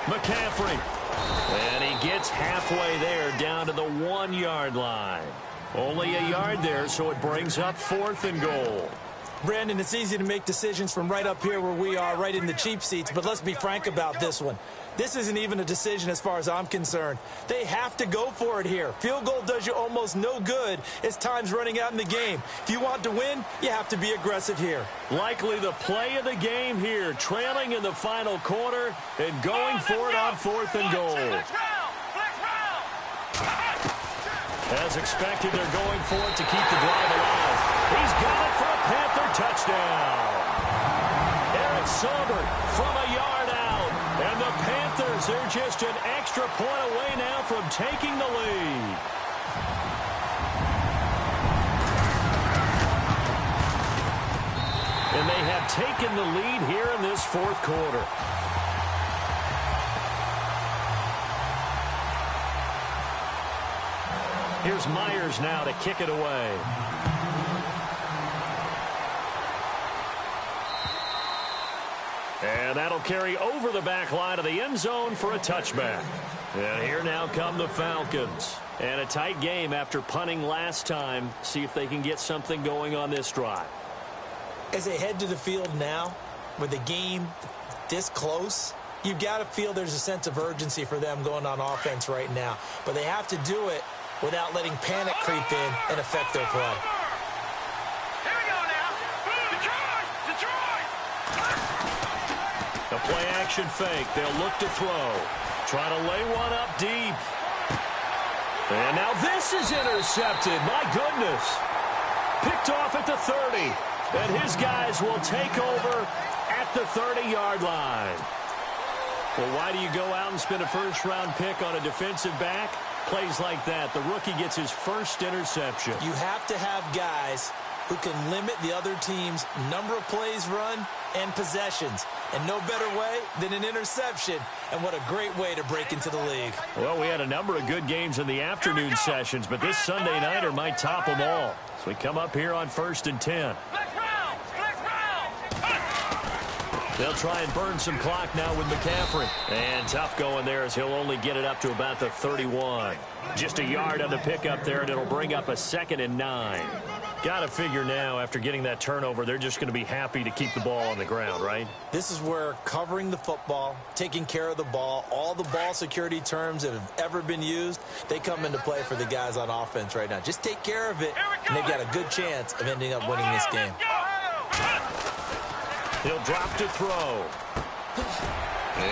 McCaffrey. And he gets halfway there down to the 1-yard line. Only a yard there, so it brings up 4th and goal. Brandon, it's easy to make decisions from right up here where we are, right in the cheap seats, but let's be frank about this one. This isn't even a decision as far as I'm concerned. They have to go for it here. Field goal does you almost no good as time's running out in the game. If you want to win, you have to be aggressive here. Likely the play of the game here, trailing in the final quarter and going for it on 4th and goal. As expected, they're going for it to keep the drive alive. He's got it for a Panther touchdown. Eric Silver from a yard out. And the Panthers, they're just an extra point away now from taking the lead. And they have taken the lead here in this 4th quarter. Here's Myers now to kick it away. And that'll carry over the back line of the end zone for a touchback. And here now come the Falcons. And a tight game after punting last time. See if they can get something going on this drive. As they head to the field now, with the game this close, you've got to feel there's a sense of urgency for them going on offense right now. But they have to do it without letting panic creep in and affect their play. Here we go now. Detroit! The play action fake. They'll look to throw. Try to lay one up deep. And now this is intercepted. My goodness. Picked off at the 30. And his guys will take over at the 30-yard line. Well, why do you go out and spend a first-round pick on a defensive back? Plays like that. The rookie gets his first interception. You have to have guys who can limit the other team's number of plays run and possessions. And no better way than an interception. And what a great way to break into the league. Well, we had a number of good games in the afternoon sessions, but this Sunday nighter might top them all. So we come up here on 1st and 10. They'll try and burn some clock now with McCaffrey. And tough going there as he'll only get it up to about the 31. Just a yard on the pickup there, and it'll bring up a 2nd and 9. Got to figure now, after getting that turnover, they're just going to be happy to keep the ball on the ground, right? This is where covering the football, taking care of the ball, all the ball security terms that have ever been used, they come into play for the guys on offense right now. Just take care of it, and they've got a good chance of ending up winning this game. He'll drop to throw.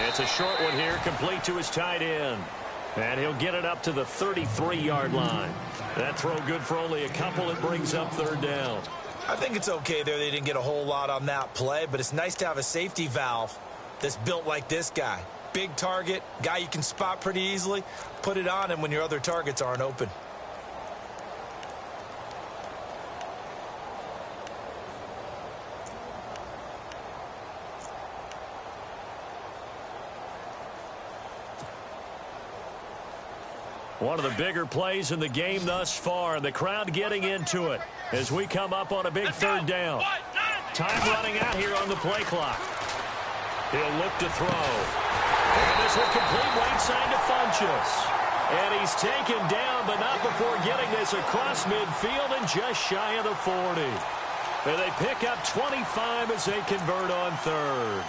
It's a short one here, complete to his tight end. And he'll get it up to the 33-yard line. That throw good for only a couple. It brings up third down. I think it's okay there. They didn't get a whole lot on that play, but it's nice to have a safety valve that's built like this guy. Big target, guy you can spot pretty easily. Put it on him when your other targets aren't open. One of the bigger plays in the game thus far. The crowd getting into it as we come up on a big third down. Time running out here on the play clock. He'll look to throw. And this will complete right side to Funchess. And he's taken down, but not before getting this across midfield and just shy of the 40. And they pick up 25 as they convert on third.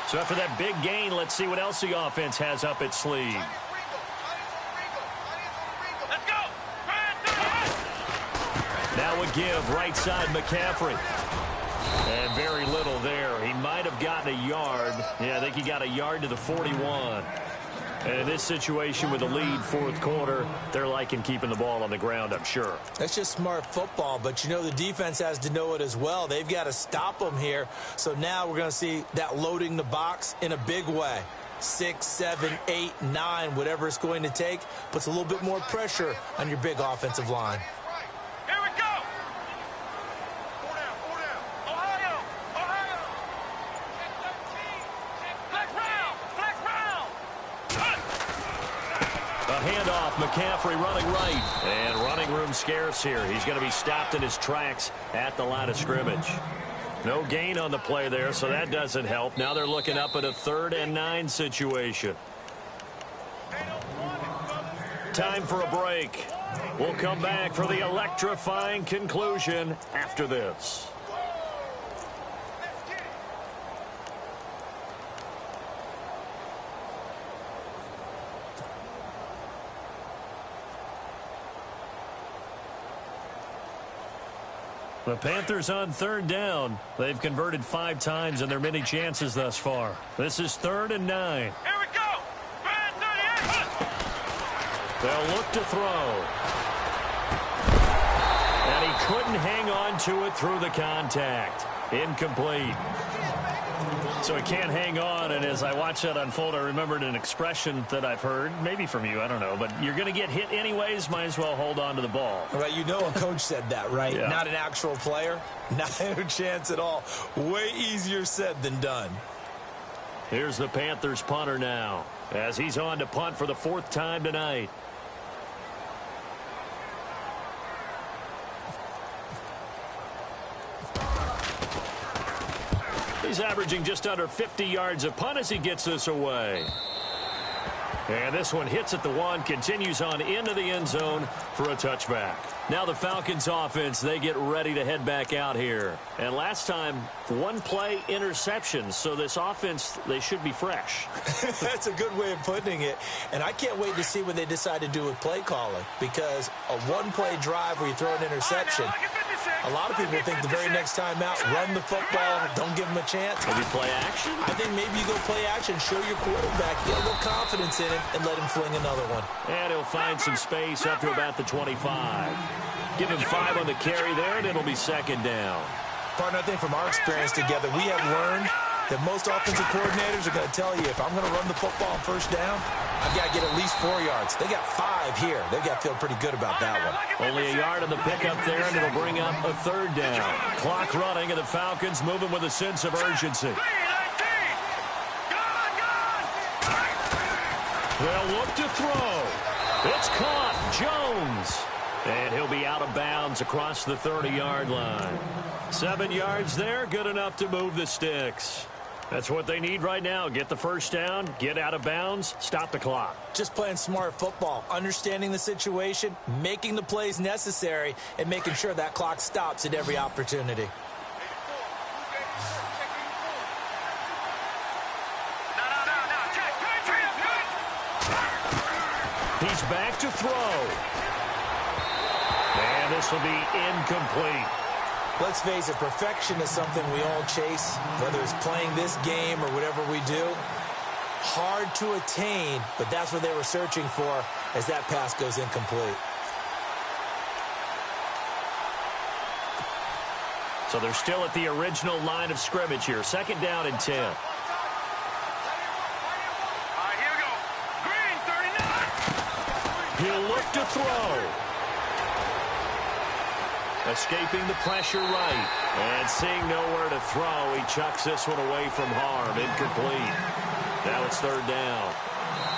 So after that big gain, let's see what else the offense has up its sleeve. Let's go. Now a give right side McCaffrey. And very little there. He might have gotten a yard. Yeah, I think he got a yard to the 41. And in this situation with a lead fourth quarter, they're liking keeping the ball on the ground, I'm sure. That's just smart football, but you know the defense has to know it as well. They've got to stop them here. So now we're going to see that loading the box in a big way. 6, 7, 8, 9, whatever it's going to take, puts a little bit more pressure on your big offensive line. Here we go. Ohio. Flex round. A handoff, McCaffrey running right. And running room scarce here. He's going to be stopped in his tracks at the line of scrimmage. No gain on the play there, so that doesn't help. Now they're looking up at a 3rd and 9 situation. Time for a break. We'll come back for the electrifying conclusion after this. The Panthers on 3rd down. They've converted 5 times in their many chances thus far. This is 3rd and 9. Here we go. Brand 38. They'll look to throw. And he couldn't hang on to it through the contact. Incomplete. So he can't hang on, and as I watch that unfold, I remembered an expression that I've heard, maybe from you, I don't know, but you're going to get hit anyways, might as well hold on to the ball. Right, you know a coach said that, right? Yeah. Not an actual player. Not a chance at all. Way easier said than done. Here's the Panthers punter now, as he's on to punt for the 4th time tonight. He's averaging just under 50 yards a punt as he gets this away. And this one hits at the 1, continues on into the end zone for a touchback. Now the Falcons offense, they get ready to head back out here. And last time, 1 play interception, so this offense, they should be fresh. That's a good way of putting it. And I can't wait to see what they decide to do with play calling, because a 1-play drive where you throw an interception, a lot of people think the very next time out, run the football, don't give them a chance. Maybe play action? I think maybe you go play action, show your quarterback, get a little confidence in him, and let him fling another one. And he'll find some space up to about the 25. Give him 5 on the carry there, and it'll be 2nd down. Partner, I think from our experience together, we have learned that most offensive coordinators are going to tell you, if I'm going to run the football on 1st down, I've got to get at least 4 yards. They got 5 here. They've got to feel pretty good about that one. Only a yard on the pickup there, and it'll bring up a 3rd down. Clock running, and the Falcons moving with a sense of urgency. They'll look to throw. It's caught. Jones. And he'll be out of bounds across the 30-yard line. 7 yards there, good enough to move the sticks. That's what they need right now. Get the 1st down, get out of bounds, stop the clock. Just playing smart football, understanding the situation, making the plays necessary, and making sure that clock stops at every opportunity. He's back to throw. And this will be incomplete. Let's face it, perfection is something we all chase, whether it's playing this game or whatever we do. Hard to attain, but that's what they were searching for as that pass goes incomplete. So they're still at the original line of scrimmage here. 2nd down and 10. All right, here we go. Green, 39. He'll look to throw. Escaping the pressure right. And seeing nowhere to throw, he chucks this one away from harm. Incomplete. Now it's 3rd down.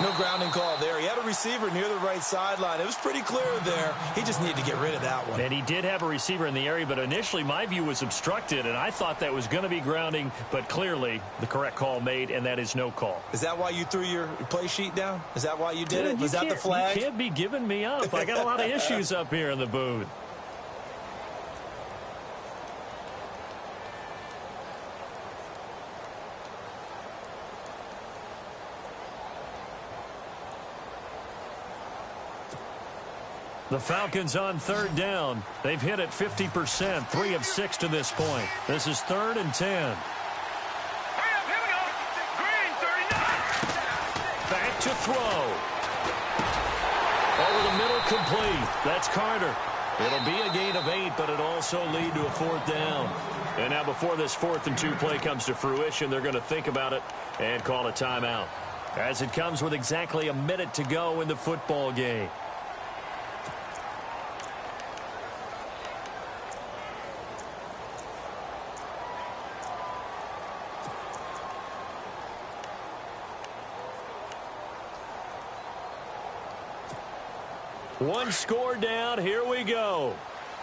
No grounding call there. He had a receiver near the right sideline. It was pretty clear there. He just needed to get rid of that one. And he did have a receiver in the area, but initially my view was obstructed, and I thought that was going to be grounding, but clearly the correct call made, and that is no call. Is that why you threw your play sheet down? Is that why you did it? Was that the flag? You can't be giving me up. I got a lot of issues up here in the booth. The Falcons on 3rd down. They've hit it 50%, 3 of 6 to this point. This is 3rd and 10. Hurry up, here we go. Green, 39. Back to throw. Over the middle, complete. That's Carter. It'll be a gain of 8, but it'll also lead to a 4th down. And now before this 4th and 2 play comes to fruition, they're going to think about it and call a timeout. As it comes with exactly a minute to go in the football game. One score down. Here we go.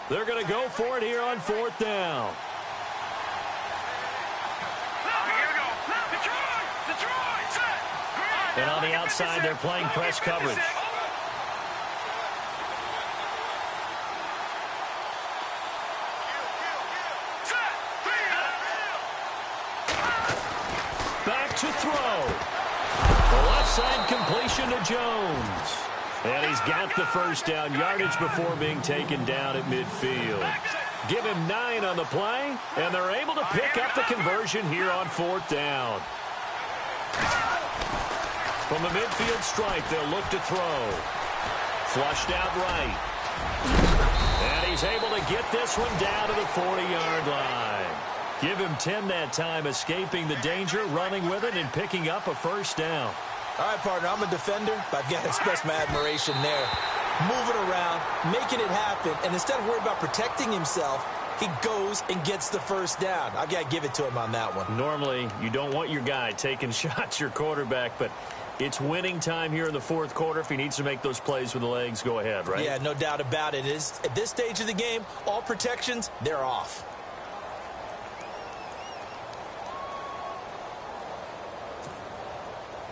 They're going to go for it here on 4th down. Here we go. Detroit, set. Green, And on the outside, they're playing press coverage. Back to throw. The left side completion to Jones. And he's got the 1st down, yardage before being taken down at midfield. Give him 9 on the play, and they're able to pick up the conversion here on 4th down. From the midfield stripe, they'll look to throw. Flushed out right. And he's able to get this one down to the 40-yard line. Give him 10 that time, escaping the danger, running with it, and picking up a 1st down. All right, partner, I'm a defender, but I've got to express my admiration there. Moving around, making it happen, and instead of worrying about protecting himself, he goes and gets the 1st down. I've got to give it to him on that one. Normally, you don't want your guy taking shots, your quarterback, but it's winning time here in the 4th quarter. If he needs to make those plays with the legs, go ahead, right? Yeah, no doubt about it. At this stage of the game, all protections, they're off.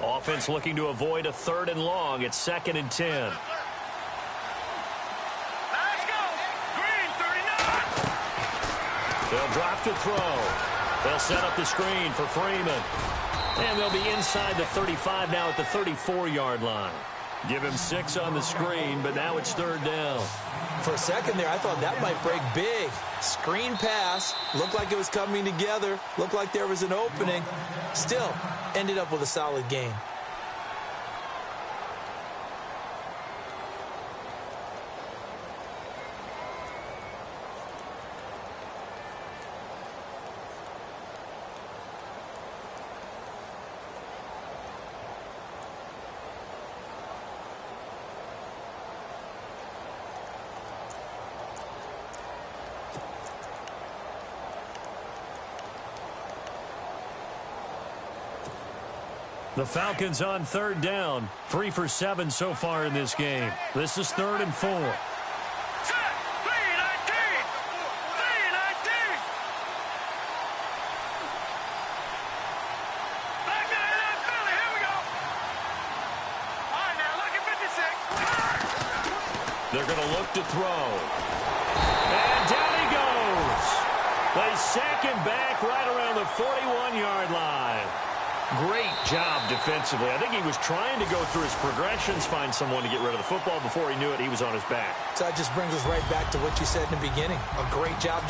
Offense looking to avoid a 3rd and long. It's 2nd and 10. Let's go. Green, 39. They'll drop to throw. They'll set up the screen for Freeman. And they'll be inside the 35 now at the 34-yard line. Give him 6 on the screen, but now it's 3rd down. For a second there, I thought that might break big. Screen pass. Looked like it was coming together. Looked like there was an opening. Still, ended up with a solid game. The Falcons on 3rd down. 3 for 7 so far in this game. This is 3rd and 4. Set. 3-19. 3-19. Back to that Philly. Here we go. All right, now look at 56. They're going to look to throw. And down he goes. They sack him back right around the 41-yard line. Great job defensively. I think he was trying to go through his progressions, find someone to get rid of the football. Before he knew it, he was on his back. So that just brings us right back to what you said in the beginning. A great job.